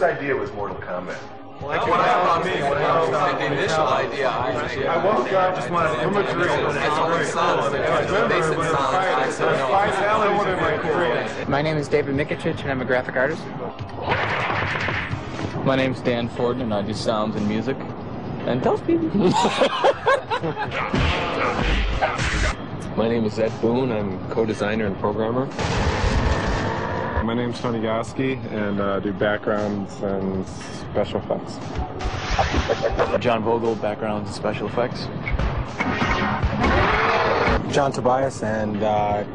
Whose idea was Mortal Kombat? Well, what happened on me? What happened on the initial idea, I woke up, just wanted to imagery. My name is David Mikic, and I'm a graphic artist. My name's Dan Ford, and I do sounds and music. And tell people. My name is Ed Boone. I'm co-designer and programmer. My name's Tony Goski, and I do backgrounds and special effects. John Vogel, backgrounds and special effects. John Tobias, and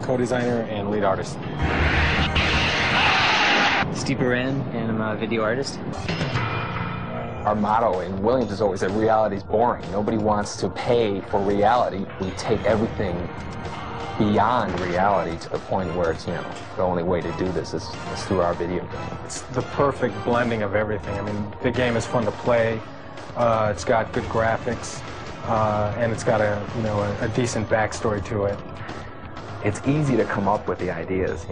co-designer and lead artist. Steve Baran, and I'm a video artist. Our motto in Williams is always that reality's boring. Nobody wants to pay for reality. We take everything beyond reality to the point where it's, the only way to do this is through our video game. It's the perfect blending of everything. I mean, the game is fun to play. It's got good graphics, and it's got a decent backstory to it. It's easy to come up with the ideas,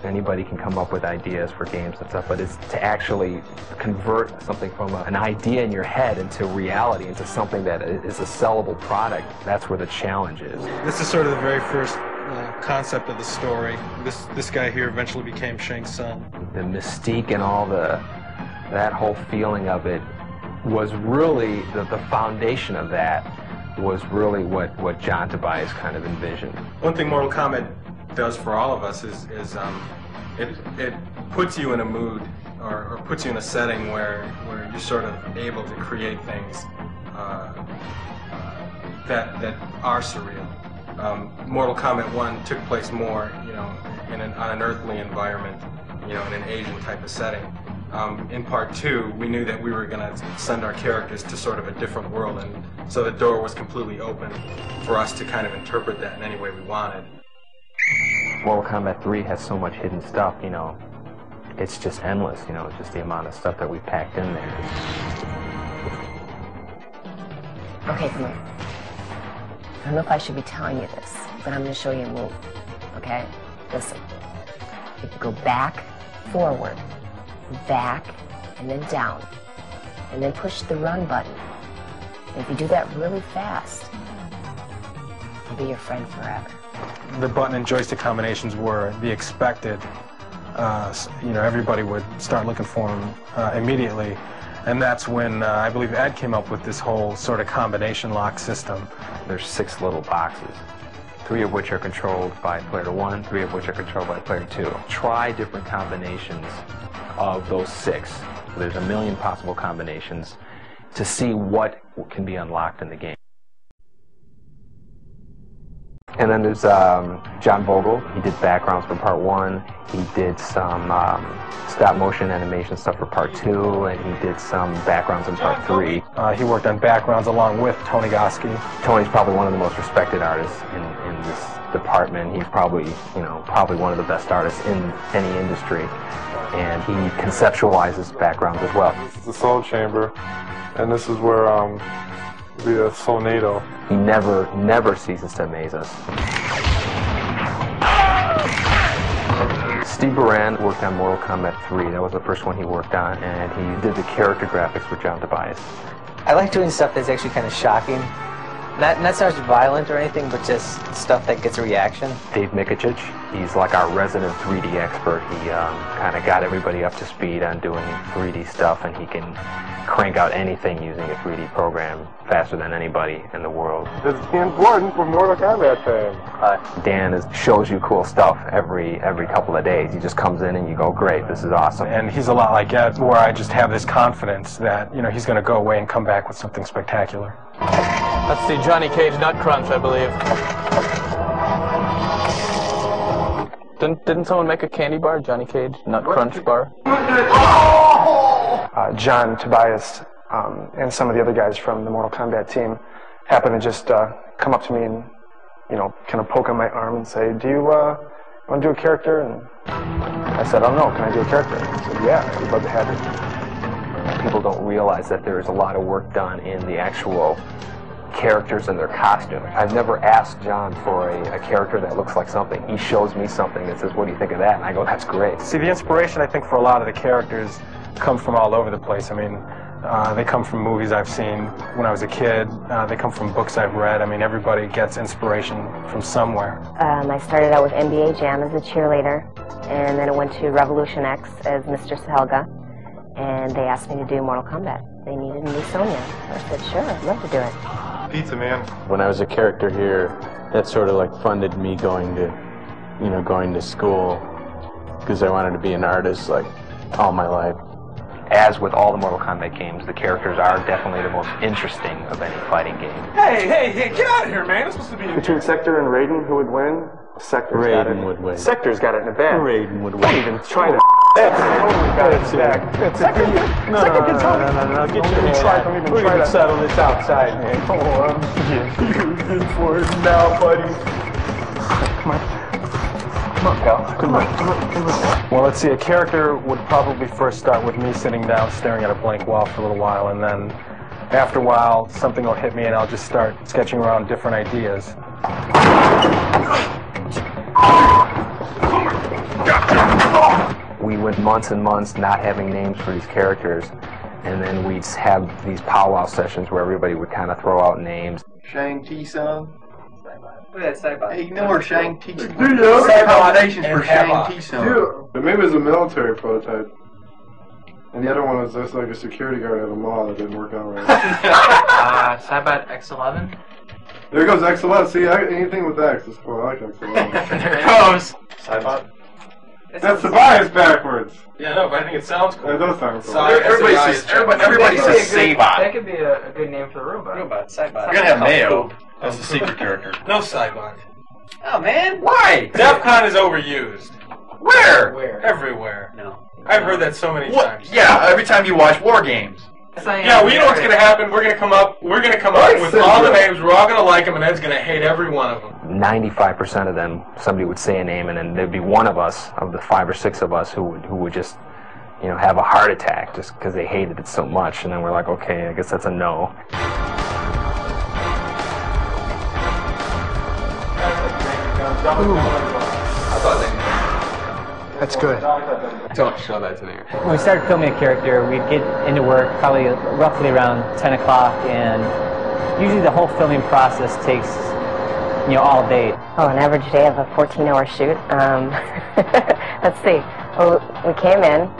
anybody can come up with ideas for games and stuff, but it's to actually convert something from an idea in your head into reality, into something that is a sellable product. That's where the challenge is. This is sort of the very first concept of the story. This guy here eventually became Shang Tsung. The mystique and all that whole feeling of it was really, the foundation of that was really what John Tobias kind of envisioned. One thing Mortal Kombat does for all of us is it puts you in a mood or puts you in a setting where you're sort of able to create things that are surreal. Mortal Kombat 1 took place more, on an earthly environment, in an Asian type of setting. In part 2, we knew that we were going to send our characters to sort of a different world, and so the door was completely open for us to kind of interpret that in any way we wanted. Mortal Kombat 3 has so much hidden stuff, it's just endless, it's just the amount of stuff that we packed in there. Okay, come here. I don't know if I should be telling you this, but I'm going to show you a move, okay? Listen. If you go back, forward, back, and then down, and then push the run button. And if you do that really fast, I'll be your friend forever. The button and joystick combinations were the expected. Everybody would start looking for them immediately, and that's when I believe Ed came up with this whole sort of combination lock system. There's 6 little boxes, 3 of which are controlled by player 1, 3 of which are controlled by player 2. Try different combinations of those 6. So there's a million possible combinations to see what can be unlocked in the game. And then there's John Vogel. He did backgrounds for part 1. He did some stop motion animation stuff for part 2, and he did some backgrounds in part 3. He worked on backgrounds along with Tony Goski. Tony's probably one of the most respected artists in this department. He's probably one of the best artists in any industry, and he conceptualizes backgrounds as well. This is the Soul Chamber, and this is where the Soulnado. He never ceases to amaze us. Steve Baran worked on Mortal Kombat 3. That was the first one he worked on, and he did the character graphics for John Tobias. I like doing stuff that's actually kind of shocking. Not so much violent or anything, but just stuff that gets a reaction. Dave Mikic, he's like our resident 3D expert. He kind of got everybody up to speed on doing 3D stuff, and he can crank out anything using a 3D program faster than anybody in the world. It's important for Mortal Kombat fans. Dan shows you cool stuff every couple of days. He just comes in and you go, great, this is awesome. And he's a lot like Ed, where I just have this confidence that he's going to go away and come back with something spectacular. That's the Johnny Cage Nut Crunch, I believe. Didn't someone make a candy bar, Johnny Cage Nut Crunch bar? John Tobias and some of the other guys from the Mortal Kombat team happened to just come up to me and, kind of poke on my arm and say, do you want to do a character? And I said, I don't know, can I do a character? And he said, yeah, I'd love to have it. People don't realize that there's a lot of work done in the actual characters and their costume. I've never asked John for a character that looks like something. He shows me something that says, what do you think of that? And I go, that's great. See, the inspiration, I think, for a lot of the characters come from all over the place. I mean, they come from movies I've seen when I was a kid. They come from books I've read. I mean, everybody gets inspiration from somewhere. I started out with NBA Jam as a cheerleader, and then I went to Revolution X as Mr. Helga, and they asked me to do Mortal Kombat. They needed a new Sonya. I said, sure, I'd love to do it. Pizza Man. When I was a character here, that sort of like funded me going to school, because I wanted to be an artist like all my life. As with all the Mortal Kombat games, the characters are definitely the most interesting of any fighting game. Hey, get out of here, man. It's supposed to be Between Sector and Raiden, who would win? Sector's got it. Raiden would win. Sector's got it in the bag. Raiden would win. Don't even try to. That's totally got it in the bag. Sector can tell me. No, get your Don't hand try. out. Don't even We're try gonna to settle this outside, man. Oh, I'm good for it now, buddy. Come on. Come on, pal. Come on. Well, let's see, a character would probably first start with me sitting down staring at a blank wall for a little while, and then after a while something will hit me and I'll just start sketching around different ideas. We went months and months not having names for these characters, and then we'd have these powwow sessions where everybody would kind of throw out names. Shang-Ti-Sung. Look at that Saibot. Ignore Shang-Ti. Combinations for Shang-Ti-Sung. But maybe it was a military prototype. And the other one was just like a security guard at a mall that didn't work out right. Saibot X11. There goes XLS. See, anything with X is cool. I like XLS. There it goes. Saibot. That's the bias backwards. Yeah, no, but I think it sounds cool. That does sound cool. Everybody says Saibot. That could be a good name for the robot. Saibot. We're gonna have Mayo as a secret character. No Saibot. Oh man. Why? DEFCON is overused. Where? Everywhere. No. I've heard that so many times. Yeah, every time you watch War Games. Yeah, well, you know what's going to happen? We're going to come up with all the names, we're all going to like them, and Ed's going to hate every one of them. 95% of them, somebody would say a name, and then there'd be one of us, of the 5 or 6 of us, who would just, have a heart attack just because they hated it so much. And then we're like, okay, I guess that's a no. That's good. Don't show that to me. When we started filming a character, we'd get into work probably roughly around 10 o'clock, and usually the whole filming process takes, all day. Oh, an average day of a 14-hour shoot. Let's see. Well, we came in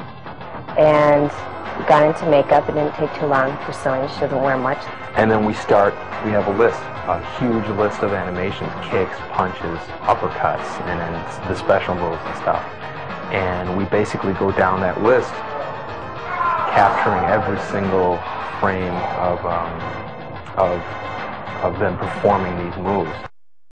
and got into makeup. It didn't take too long for Sonya. She doesn't wear much. And then we have a list, a huge list of animations, kicks, punches, uppercuts, and then the special moves and stuff. And we basically go down that list, capturing every single frame of them performing these moves.